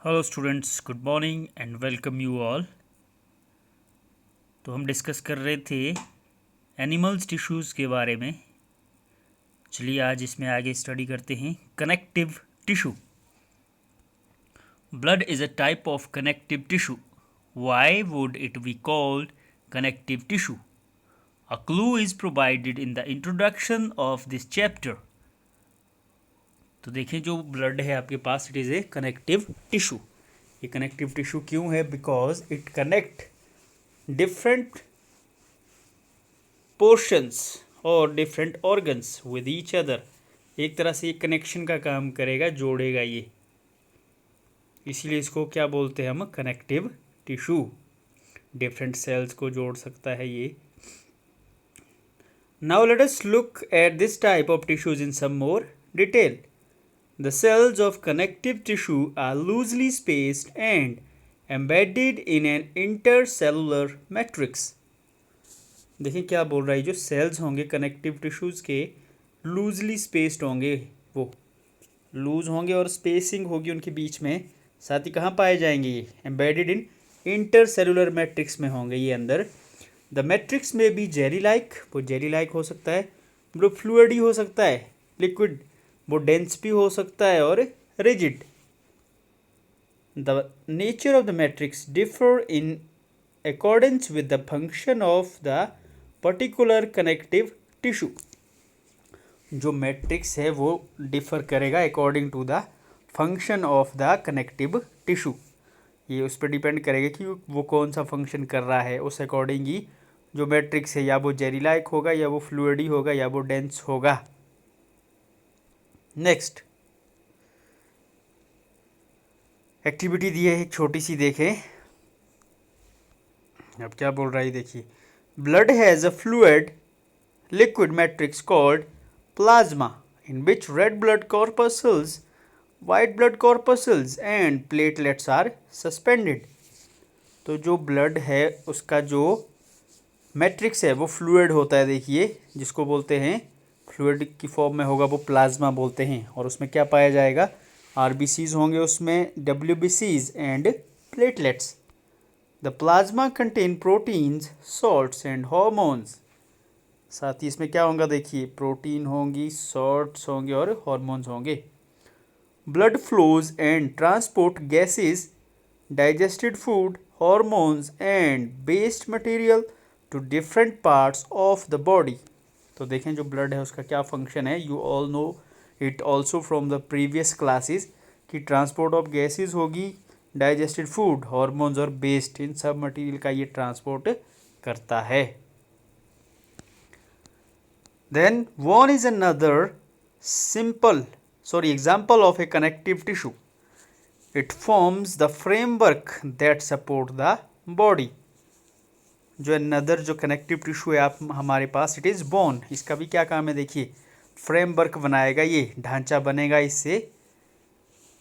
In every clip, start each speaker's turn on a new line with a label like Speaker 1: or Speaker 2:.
Speaker 1: Hello students, good morning and welcome you all. तो हम discuss कर रहे थे एनिमल्स टिश्यूज़ के बारे में। चलिए आज इसमें आगे स्टडी करते हैं connective tissue. Blood is a type of connective tissue. Why would it be called connective tissue? A clue is provided in the introduction of this chapter. तो देखें, जो ब्लड है आपके पास, it is a connective tissue. ये connective tissue क्यों है? Because it connect different portions और different organs with each other। एक तरह से ये कनेक्शन का काम करेगा, जोड़ेगा ये, इसीलिए इसको क्या बोलते हैं हम? Connective tissue. डिफरेंट सेल्स को जोड़ सकता है ये। Now let us look at this type of tissues in some more detail. The cells of connective tissue are loosely spaced and embedded in an intercellular matrix। देखिए क्या बोल रहा है, जो सेल्स होंगे कनेक्टिव टिश्यूज़ के, लूजली स्पेस्ड होंगे। वो लूज होंगे और स्पेसिंग होगी उनके बीच में। साथ ही कहाँ पाए जाएंगे? ये एम्बेडेड इन इंटरसेलुलर मैट्रिक्स में होंगे ये अंदर। द मैट्रिक्स में भी जेली लाइक, वो जेली लाइक हो सकता है, वो फ्लूइड ही हो सकता है, लिक्विड, वो डेंस भी हो सकता है, और rigid. The nature of the matrix differ in accordance with the function of the particular connective tissue. जो मैट्रिक्स है वो डिफर करेगा according to the function of the connective tissue. ये उस पर डिपेंड करेगा कि वो कौन सा फंक्शन कर रहा है। उस अकॉर्डिंग ही जो मैट्रिक्स है, या वो जेली लाइक होगा, या वो फ्लूइडी होगा, या वो डेंस होगा। नेक्स्ट एक्टिविटी दी है एक छोटी सी, देखें अब क्या बोल रहा है। देखिए, blood has a fluid liquid matrix called plasma in which red blood corpuscles, white blood corpuscles and platelets are suspended। तो जो ब्लड है उसका जो मैट्रिक्स है वो फ्लूइड होता है, देखिए, जिसको बोलते हैं फ्लूइड की फॉर्म में होगा वो प्लाज्मा बोलते हैं। और उसमें क्या पाया जाएगा? आरबीसीज होंगे उसमें, डब्ल्यूबीसीज and platelets. The plasma contain proteins, salts and hormones. साथ ही इसमें क्या होगा? देखिए, प्रोटीन होंगी, सॉल्ट्स होंगे और हॉर्मोन्स होंगे। Blood flows and transport gases, digested food, hormones and waste material to different parts of the body. तो देखें, जो ब्लड है उसका क्या फंक्शन है। You all know it also from the previous classes कि ट्रांसपोर्ट ऑफ गैसेस होगी, digested food, hormones और वेस्ट, इन सब मटेरियल का ये ट्रांसपोर्ट करता है। Then one is another example of a connective tissue. It forms the framework that support the body। जो another जो connective tissue है आप हमारे पास, it is bone। इसका भी क्या काम है? देखिए, फ्रेमवर्क बनाएगा, ये ढांचा बनेगा इससे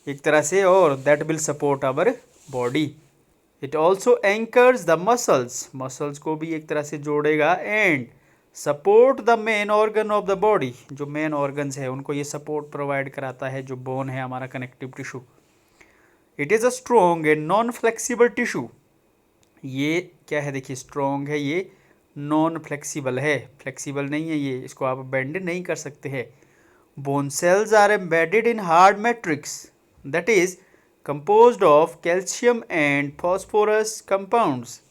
Speaker 1: एक तरह से, और that will support our body। It also anchors the muscles को भी एक तरह से जोड़ेगा, and support the main organ of the body. जो मेन ऑर्गन्स है उनको ये सपोर्ट प्रोवाइड कराता है, जो बोन है हमारा connective tissue. It is a strong and non flexible tissue. ये क्या है? देखिए, स्ट्रॉन्ग है, ये नॉन फ्लेक्सिबल है, फ्लेक्सिबल नहीं है ये, इसको आप बेंड नहीं कर सकते हैं। Bone cells are embedded in hard matrix that is composed of calcium and phosphorus compounds.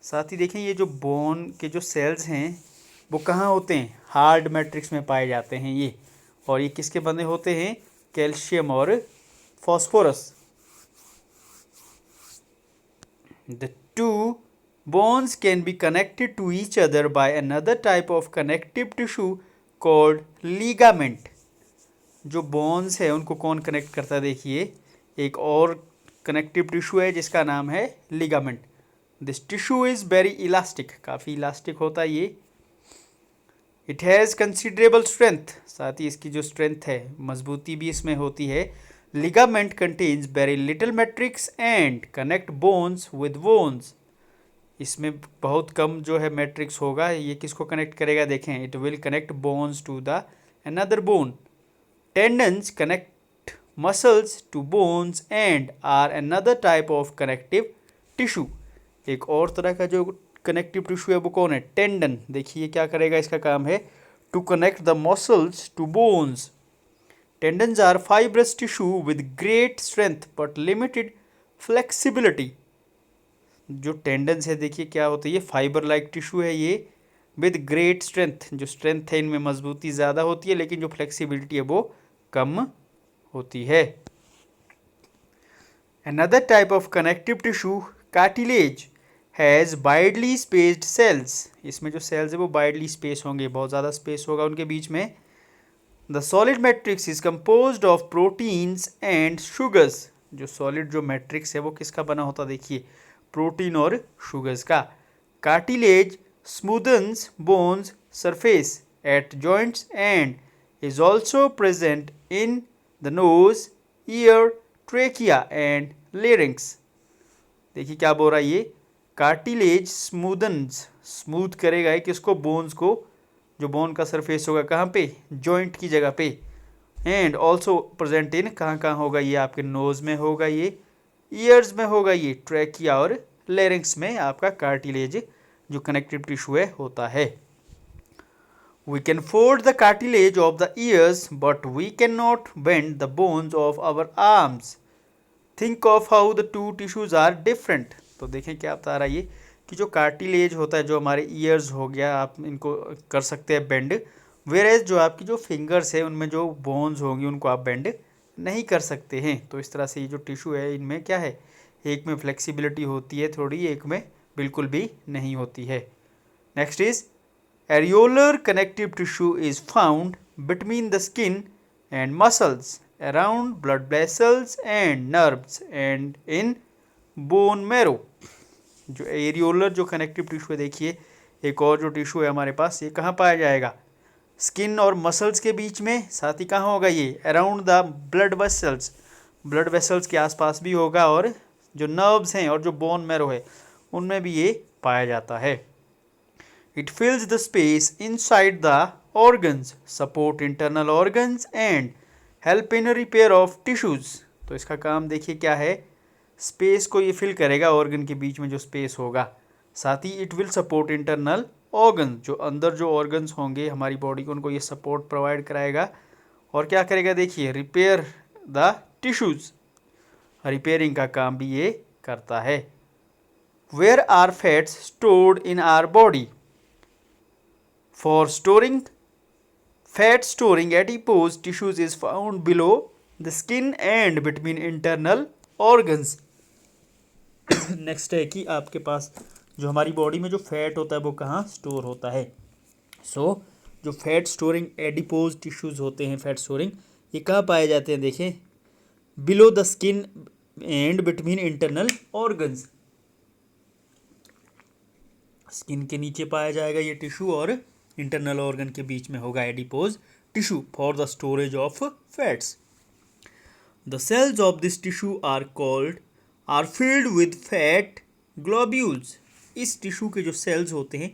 Speaker 1: साथ ही देखें, ये जो बोन के जो सेल्स हैं वो कहाँ होते हैं? हार्ड मैट्रिक्स में पाए जाते हैं ये। और ये किसके बने होते हैं? कैल्शियम और phosphorus. The two bones can be connected to each other by another type of connective tissue called ligament. जो बोन्स है उनको कौन कनेक्ट करता है? देखिए, एक और कनेक्टिव टिश्यू है जिसका नाम है ligament. This tissue is very elastic, काफ़ी इलास्टिक होता है ये। इट हैज़ कंसिडरेबल स्ट्रेंथ, साथ ही इसकी जो स्ट्रेंथ है, मजबूती भी इसमें होती है। Ligament contains very little matrix and connect bones with bones. इसमें बहुत कम जो है मैट्रिक्स होगा, ये किसको कनेक्ट करेगा? देखें, it will connect bones to the another bone. Tendons connect muscles to bones and are another type of connective tissue. एक और तरह का जो कनेक्टिव टिश्यू है वो कौन है? टेंडन. देखिए क्या करेगा, इसका काम है to connect the muscles to bones. Tendons are fibrous tissue with great strength but limited flexibility. जो टेंडन्स है देखिए क्या होता है, ये फाइबर लाइक टिश्यू है ये विद ग्रेट स्ट्रेंथ. जो स्ट्रेंथ है इनमें मजबूती ज़्यादा होती है लेकिन जो फ्लेक्सिबिलिटी है वो कम होती है. Another type of connective tissue, cartilage, has widely spaced cells. इसमें जो cells है वो widely space होंगे, बहुत ज़्यादा space होगा उनके बीच में. The solid matrix is composed of proteins and sugars. जो solid जो matrix है वो किसका बना होता देखिए, प्रोटीन और शुगर्स का. Cartilage smoothens bones surface at joints and is also present in the nose, ear, trachea and larynx. देखिए क्या बोल रहा है ये, कार्टिलेज स्मूदन्स, स्मूथ करेगा है किसको, बोन्स को. जो बोन का सरफेस होगा कहाँ पे, जॉइंट की जगह पे. एंड ऑल्सो प्रेजेंट इन, कहाँ कहाँ होगा ये, आपके नोज में होगा ये, ईयर्स में होगा ये, ट्रेकिया और लेरिंक्स में आपका कार्टिलेज जो कनेक्टिव टिश्यू है होता है. We can fold the cartilage of the ears, but we cannot bend the bones of our arms. Think of how the two tissues are different. तो देखें क्या बता रहा है ये, कि जो कार्टिलेज होता है जो हमारे ईयर्स हो गया, आप इनको कर सकते हैं बेंड, वेरेज जो आपकी जो फिंगर्स है उनमें जो बोन्स होंगी उनको आप बेंड नहीं कर सकते हैं. तो इस तरह से ये जो टिश्यू है इनमें क्या है, एक में फ्लेक्सिबिलिटी होती है थोड़ी, एक में बिल्कुल भी नहीं होती है. Next is areolar connective tissue is found between the skin and muscles, around blood vessels and nerves and in bone marrow. जो एरियोलर जो कनेक्टिव टिश्यू है देखिए, एक और जो टिश्यू है हमारे पास, ये कहाँ पाया जाएगा, स्किन और मसल्स के बीच में, साथ ही कहाँ होगा ये, around the blood vessels, blood vessels के आसपास भी होगा, और जो नर्व्स हैं और जो बोन मैरो है उनमें भी ये पाया जाता है. It fills the space inside the organs, support internal organs and help in repair of tissues. तो इसका काम देखिए क्या है, स्पेस को ये फिल करेगा, ऑर्गन के बीच में जो स्पेस होगा. साथ ही it will support internal organ, जो अंदर जो ऑर्गन्स होंगे हमारी बॉडी को उनको ये सपोर्ट प्रोवाइड कराएगा. और क्या करेगा देखिए, रिपेयर द टिश्यूज, रिपेयरिंग का काम भी ये करता है. Where are fats stored in our body? For storing, fat storing adipose tissues is found below the skin and between internal organs. Next है कि आपके पास जो हमारी बॉडी में जो फैट होता है वो कहाँ स्टोर होता है. सो जो फैट स्टोरिंग एडिपोज टिश्यूज होते हैं, फैट स्टोरिंग, ये कहाँ पाए जाते हैं देखें, below the skin and between internal organs. Skin के नीचे पाया जाएगा ये टिश्यू और इंटरनल ऑर्गन के बीच में होगा adipose tissue for the storage of fats. The cells of this tissue are filled with fat globules. इस टिश्यू के जो सेल्स होते हैं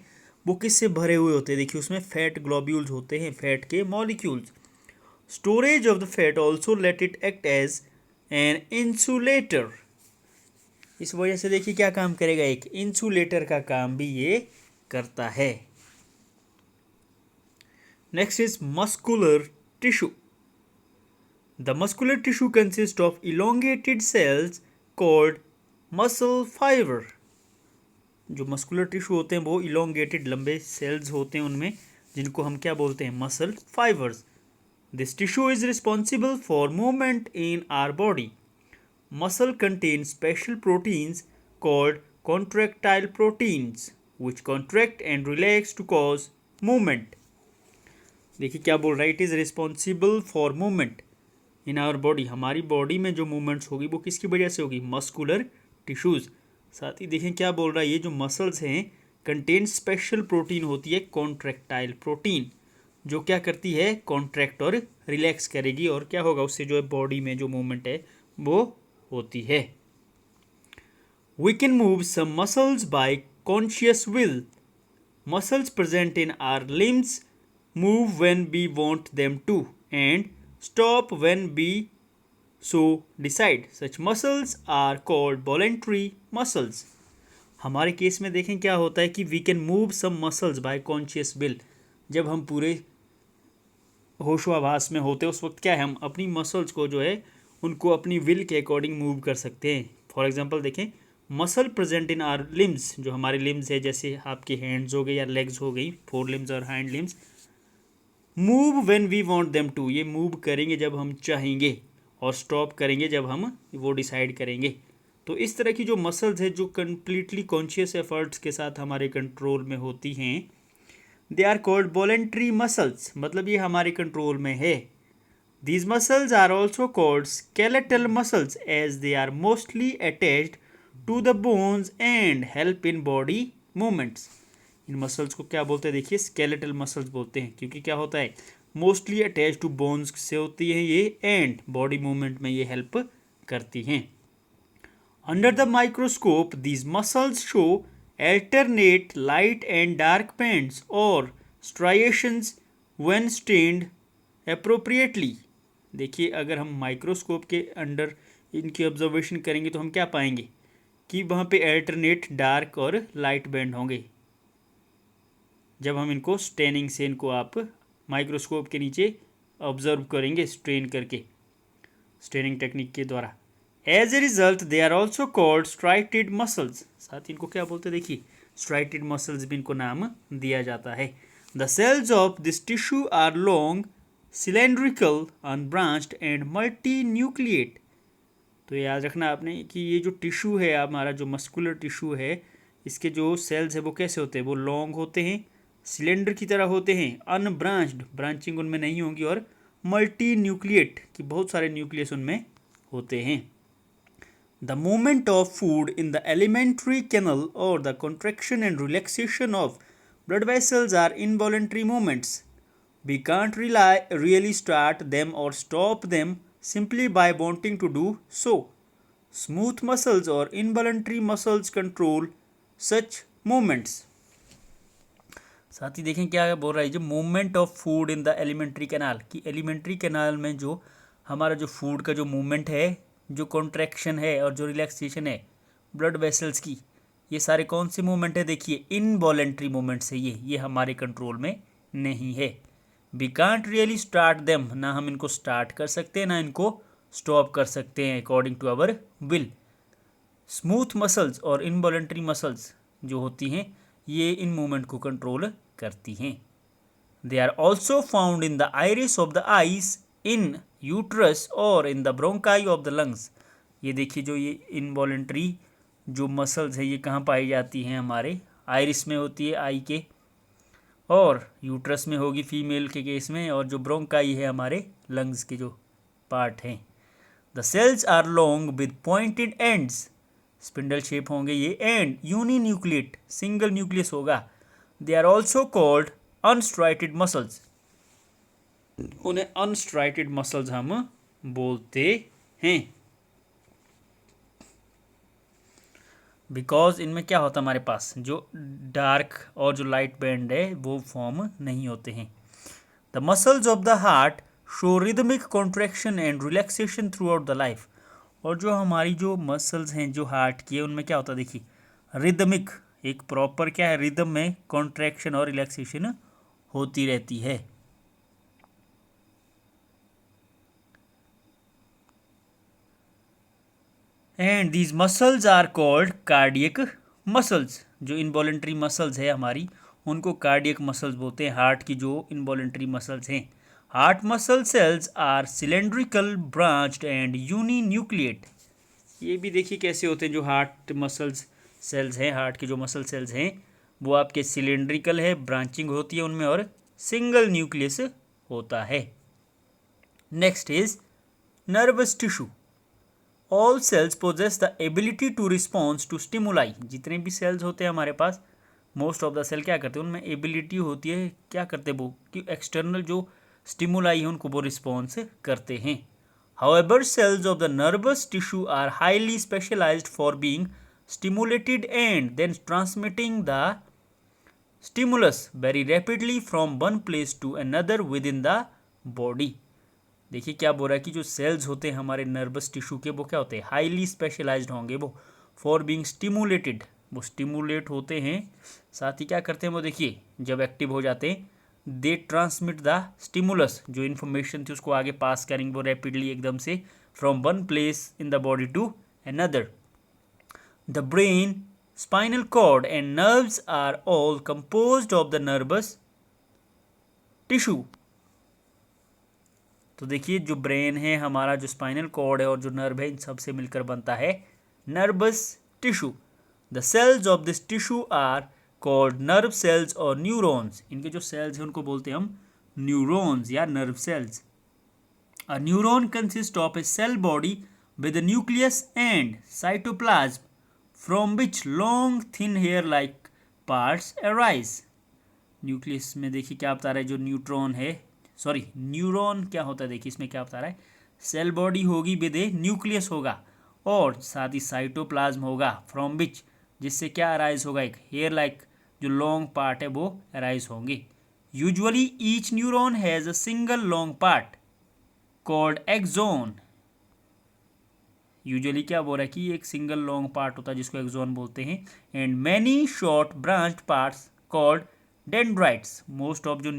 Speaker 1: वो किससे भरे हुए होते हैं, देखिए उसमें फैट ग्लोब्यूल्स होते हैं, फैट के molecules. Storage of the fat also let it act as an insulator. इस वजह से देखिए क्या काम करेगा, एक इंसुलेटर का काम भी ये करता है. Next is muscular tissue. The muscular tissue consists of elongated cells called muscle fiber. जो मस्कुलर टिश्यू होते हैं वो elongated लंबे सेल्स होते हैं उनमें, जिनको हम क्या बोलते हैं, muscle fibres. This tissue is responsible for movement in our body. Muscle contains special proteins called contractile proteins, which contract and relax to cause movement. देखिए क्या बोल रहा है, it is responsible for movement in our body. हमारी body में जो movements होगी वो किसकी वजह से होगी, मस्कुलर टिश्यूज़. साथ ही देखें क्या बोल रहा है, ये जो मसल्स हैं कंटेन स्पेशल प्रोटीन होती है कॉन्ट्रैक्टाइल प्रोटीन, जो क्या करती है, कॉन्ट्रैक्ट और रिलैक्स करेगी, और क्या होगा उससे जो है बॉडी में जो मूवमेंट है वो होती है. We can move some muscles by conscious will. Muscles present in our limbs move when we want them to and stop when we So decide. Such muscles are called voluntary muscles. हमारे case में देखें क्या होता है कि we can move some muscles by conscious will. जब हम पूरे होशोआभास में होते हैं उस वक्त क्या है, हम अपनी मसल्स को जो है उनको अपनी विल के अकॉर्डिंग मूव कर सकते हैं. फॉर एग्जांपल देखें, muscle present in our limbs, जो हमारे लिम्स है जैसे आपके हैंड्स हो गए या लेग्स हो गई, फोर लिम्स और hand limbs, move when we want them to. ये मूव करेंगे जब हम चाहेंगे और स्टॉप करेंगे जब हम वो डिसाइड करेंगे. तो इस तरह की जो मसल्स है जो कम्प्लीटली कॉन्शियस एफर्ट्स के साथ हमारे कंट्रोल में होती हैं, they are called voluntary muscles. मतलब ये हमारे कंट्रोल में है. These muscles are also called skeletal muscles as they are mostly attached to the bones and help in body movements. In muscles को क्या बोलते हैं, देखिए स्केलेटल मसल्स बोलते हैं, क्योंकि क्या होता है मोस्टली अटैच टू बोन्स से होती है ये, एंड बॉडी मूवमेंट में ये हेल्प करती हैं. Under the microscope these muscles show alternate light and dark bands or striations when stained appropriately. देखिए अगर हम माइक्रोस्कोप के अंडर इनकी ऑब्जर्वेशन करेंगे तो हम क्या पाएंगे कि वहाँ पे अल्टरनेट डार्क और लाइट बैंड होंगे जब हम इनको स्टेनिंग से इनको आप माइक्रोस्कोप के नीचे ऑब्जर्व करेंगे स्ट्रेन करके, स्टेनिंग टेक्निक के द्वारा. As a result they are also called striated muscles. साथ इनको क्या बोलते हैं, देखिए स्ट्राइटेड मसल्स भी इनको नाम दिया जाता है. The cells of this tissue are long, cylindrical, unbranched and multinucleate. तो याद रखना आपने कि ये जो टिश्यू है हमारा, जो मस्कुलर टिश्यू है, इसके जो सेल्स है वो कैसे होते हैं, वो लॉन्ग होते हैं, सिलेंडर की तरह होते हैं, अनब्रांच्ड, ब्रांचिंग उनमें नहीं होगी, और मल्टी न्यूक्लिएट कि बहुत सारे न्यूक्लियस उनमें होते हैं. The movement of food in the alimentary canal और the contraction and relaxation of blood vessels are involuntary movements. We can't really start them or stop them simply by wanting to do so. Smooth muscles or involuntary muscles control such movements. साथ ही देखें क्या बोल रहा है, जो movement of food in the alimentary canal, कि alimentary canal में जो हमारा जो फूड का जो मूवमेंट है, जो कॉन्ट्रैक्शन है और जो रिलैक्सेशन है ब्लड वेसल्स की, ये सारे कौन से मूवमेंट है, देखिए इनवॉलेंट्री मूवमेंट्स है ये हमारे कंट्रोल में नहीं है. We can't really start them, ना हम इनको स्टार्ट कर सकते हैं ना इनको स्टॉप कर सकते हैं according to our will. Smooth muscles और इनवॉलेंट्री मसल्स जो होती हैं ये इन मूवमेंट को कंट्रोल करती हैं. They are also found in the iris of the eyes, in uterus और in the bronchi of the lungs. ये देखिए जो ये इनवॉलेंट्री जो मसल्स है ये कहाँ पाई जाती हैं, हमारे आइरिस में होती है आई के, और यूट्रस में होगी फीमेल के केस में, और जो ब्रोंकाई है हमारे लंग्स के जो पार्ट हैं. The cells are long with pointed ends, spindle shape होंगे ये, एंड यूनिन्यूक्लिएट, सिंगल न्यूक्लियस होगा. They are also called unstriated muscles. उन्हें अनस्ट्राइटेड मसल्स हम बोलते हैं, बिकॉज इनमें क्या होता है हमारे पास जो डार्क और जो लाइट बैंड है वो फॉर्म नहीं होते हैं. The muscles of the heart show rhythmic contraction and relaxation through out the life. और जो हमारी जो मसल्स हैं जो हार्ट की है उनमें क्या होता है, देखिए रिदमिक, एक प्रॉपर क्या है रिदम में कॉन्ट्रैक्शन और रिलैक्सेशन होती रहती है. And these muscles are called cardiac muscles. जो इनवॉलेंट्री मसल्स है हमारी उनको कार्डियक मसल्स बोलते हैं, हार्ट की जो इनवॉलेंट्री मसल्स हैं. Heart muscle cells are cylindrical, branched and uninucleate. ये भी देखिए कैसे होते हैं, जो हार्ट मसल्स सेल्स हैं, हार्ट के जो मसल सेल्स हैं वो आपके सिलेंड्रिकल है, ब्रांचिंग होती है उनमें, और सिंगल न्यूक्लियस होता है. Next is nervous tissue. All cells possess the ability to response to stimuli. जितने भी सेल्स होते हैं हमारे पास, मोस्ट ऑफ द सेल क्या करते हैं, उनमें एबिलिटी होती है, क्या करते हैं वो, कि एक्सटर्नल जो स्टिमुलाई है उनको वो रिस्पॉन्स करते हैं. However cells of the nervous tissue are highly specialised for being stimulated and then transmitting the stimulus very rapidly from one place to another within the body.
Speaker 2: देखिए क्या बोल रहा है कि जो सेल्स होते हैं हमारे नर्वस टिश्यू के वो क्या होते हैं, हाईली स्पेशलाइज्ड होंगे वो फॉर बीइंग स्टिमुलेटेड, वो स्टिमुलेट होते हैं, साथ ही क्या करते हैं वो, देखिए जब एक्टिव हो जाते हैं दे ट्रांसमिट द स्टिमुलस, जो इन्फॉर्मेशन थी उसको आगे पास करेंगे वो रैपिडली एकदम से from one place in the body to another. The brain, spinal cord and nerves are all composed of the nervous tissue। तो देखिए जो ब्रेन है हमारा, जो स्पाइनल कॉर्ड है और जो नर्व है, इन सब से मिलकर बनता है nervous tissue. The cells of this tissue are called nerve cells और न्यूरॉन्स। इनके जो सेल्स हैं उनको बोलते हैं हम न्यूरॉन्स या nerve cells. A neuron consist of a cell body with a nucleus and cytoplasm from which long thin hair like parts arise। Nucleus में देखिए क्या बता रहा है, जो न्यूट्रॉन है, सॉरी न्यूरॉन क्या होता है, देखिए इसमें क्या बता रहा है, सेल बॉडी होगी विद ए न्यूक्लियस होगा और साथ ही साइटोप्लाज्म होगा फ्रॉम विच, जिससे क्या अराइज होगा, एक हेयर लाइक जो लॉन्ग पार्ट है वो अराइज होंगे। Usually each neuron has a single long part called axon. Usually क्या बोल रहा है कि एक सिंगल लॉन्ग पार्ट होता है जिसको एक्सोन बोलते हैं, and many short branched parts called dendrites. Most of जो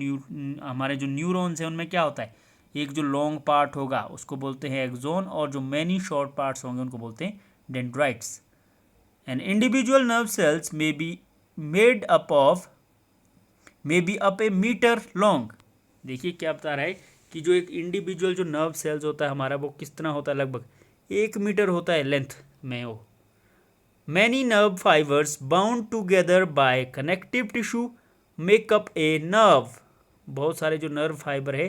Speaker 2: हमारे जो न्यूरॉन्स हैं उनमें क्या होता है, एक जो लॉन्ग पार्ट होगा उसको बोलते हैं एक्सोन और जो मैनी शॉर्ट पार्ट्स होंगे उनको बोलते हैं dendrites. And individual nerve cells may be made up a metre long. देखिए क्या बता रहा है कि जो एक इंडिविजुअल जो नर्व सेल्स होता है हमारा वो किस तरह होता है, लगभग 1 मीटर होता है लेंथ में वो। Many nerve fibres bound together by connective tissue makeup a nerve. बहुत सारे जो नर्व फाइबर है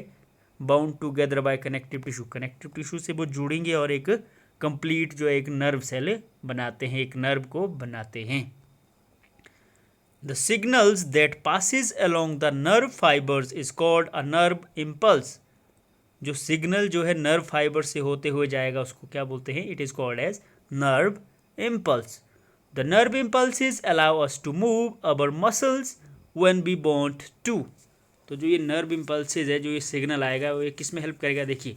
Speaker 2: bound together by connective tissue, connective tissue से वो जुड़ेंगे और एक कंप्लीट जो एक नर्व सेल बनाते हैं, एक नर्व को बनाते हैं। The signals that passes along the nerve fibres is called a nerve impulse. जो सिग्नल जो है नर्व फाइबर से होते हुए जाएगा उसको क्या बोलते हैं, it is called as nerve impulse. The nerve impulses allow us to move our muscles when we want to. तो जो ये नर्व इम्पल्सेस है, जो ये सिग्नल आएगा वो ये किस में हेल्प करेगा, देखिए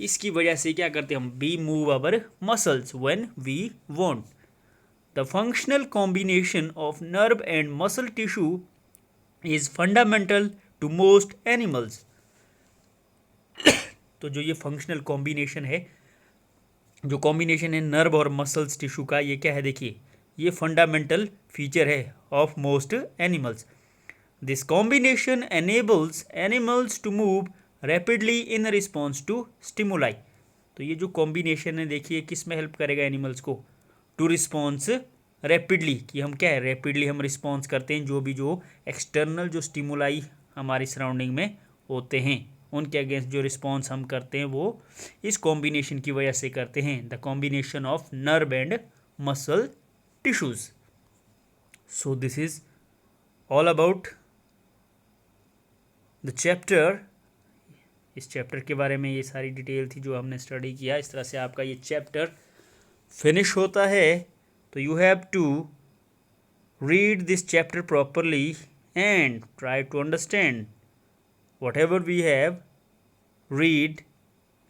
Speaker 2: इसकी वजह से क्या करते हैं हम, we move our muscles when we want. The functional combination of nerve and muscle tissue is fundamental to most animals. तो जो ये फंक्शनल कॉम्बिनेशन है, जो कॉम्बिनेशन है नर्व और मसल्स टिश्यू का, ये क्या है, देखिए ये फंडामेंटल फीचर है of most animals. This combination enables animals to move rapidly in response to stimuli. तो ये जो कॉम्बिनेशन है देखिए किस में हेल्प करेगा एनिमल्स को, टू रिस्पॉन्स रैपिडली, कि हम क्या है रैपिडली हम रिस्पॉन्स करते हैं जो भी जो एक्सटर्नल जो स्टिमुलाई हमारी सराउंडिंग में होते हैं उनके अगेंस्ट जो रिस्पॉन्स हम करते हैं वो इस कॉम्बिनेशन की वजह से करते हैं, the combination of nerve and muscle tissues. So this is all about the chapter. इस चैप्टर के बारे में ये सारी डिटेल थी जो हमने स्टडी किया। इस तरह से आपका ये चैप्टर फिनिश होता है। तो you have to read this chapter properly and try to understand whatever we have read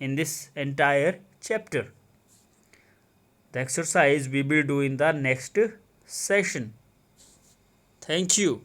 Speaker 2: in this entire chapter. The exercise we will do in the next session. Thank you.